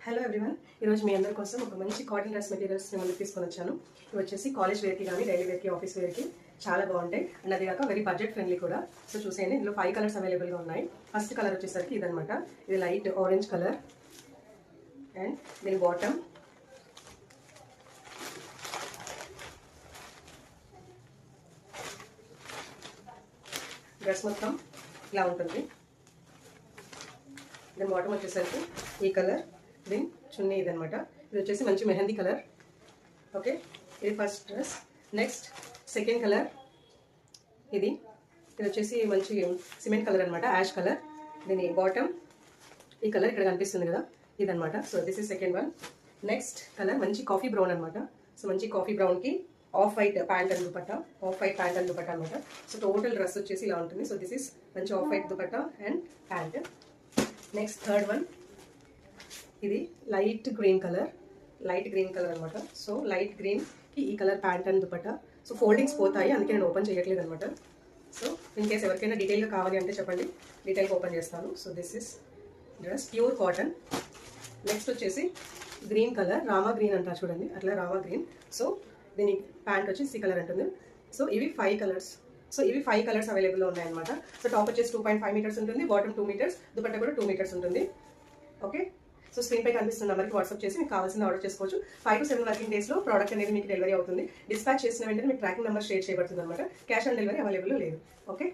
Hello everyone, ఈరోజు మీ అందరి కోసం ఒక మంచి కాటన్ డ్రెస్ మెటీరియల్స్ ముందుకు తీసుకొని వచ్చాను. ఇవి వచ్చేసి కాలేజ్ వేర్కి కానీ డైలీ వేర్కి ఆఫీస్ వేర్కి చాలా బాగుంటాయి. అండ్ అది కాక వెరీ బడ్జెట్ ఫ్రెండ్లీ కూడా. సో చూసేయండి, ఇందులో 5 కలర్స్ అవైలబుల్గా ఉన్నాయి. ఫస్ట్ కలర్ వచ్చేసరికి ఇదనమాట. ఇది లైట్ ఆరెంజ్ కలర్ అండ్ దీని బాటమ్ డ్రెస్ మొత్తం ఇలా ఉంటుంది. దీని బాటమ్ వచ్చేసరికి ఈ కలర్, దీని చున్నీ ఇదనమాట. ఇది వచ్చేసి మంచి మెహందీ కలర్. ఓకే, ఇది first dress. Next second colour ఇది వచ్చేసి మంచి సిమెంట్ కలర్ అనమాట, యాష్ కలర్. దీని బాటమ్ ఈ కలర్ ఇక్కడ కనిపిస్తుంది కదా, ఇదనమాట. So this is second one. Next colour మంచి కాఫీ బ్రౌన్ అనమాట. సో మంచి కాఫీ బ్రౌన్కి off white pant and dupatta, off white pant and dupatta అనమాట. సో టోటల్ డ్రెస్ వచ్చేసి ఇలా ఉంటుంది. సో దిస్ ఇస్ మంచి off white dupatta and pant. Next third one, ఇది లైట్ గ్రీన్ కలర్ అనమాట. సో లైట్ గ్రీన్కి ఈ colour pant and dupatta. So foldings పోతాయి, అందుకే నేను ఓపెన్ చేయట్లేదు అనమాట. సో ఇన్ కేస్ ఎవరికైనా డీటెయిల్గా కావాలి అంటే చెప్పండి, డీటెయిల్గా ఓపెన్ చేస్తాను. So this is dress, pure cotton. Next వచ్చేసి గ్రీన్ కలర్, రామా గ్రీన్ అంటారు చూడండి, అట్లా రామా గ్రీన్. సో దీని ప్యాంట్ వచ్చి సి కలర్ ఉంటుంది. సో ఇవి 5 కలర్స్. సో ఇవి 5 కలర్స్ అవైలబుల్లో ఉన్నాయన్నమాట. సో టాప్ వచ్చేసి 2.5 మీటర్స్ ఉంటుంది, బాటమ్ 2 మీటర్స్, దుపట్టా కూడా 2 మీటర్స్ ఉంటుంది. ఓకే, సో స్క్రీన్ పై కనిపిస్తున్న నెంబర్కి వాట్సాప్ చేసి మీకు కావాల్సింది ఆర్డర్ చేసుకోవచ్చు. 5 to 7 వర్కింగ్ డేస్లో ప్రోడక్ట్ అనేది మీకు డెలివరీ అవుతుంది. డిస్పాచ్ చేసిన వెంటనే మీకు ట్రాకింగ్ నెంబర్ షేర్ చేయబడుతుంది అనమాట. క్యాష్ ఆన్ డెలివరీ అవైలబుల్ లేదు. ఓకే.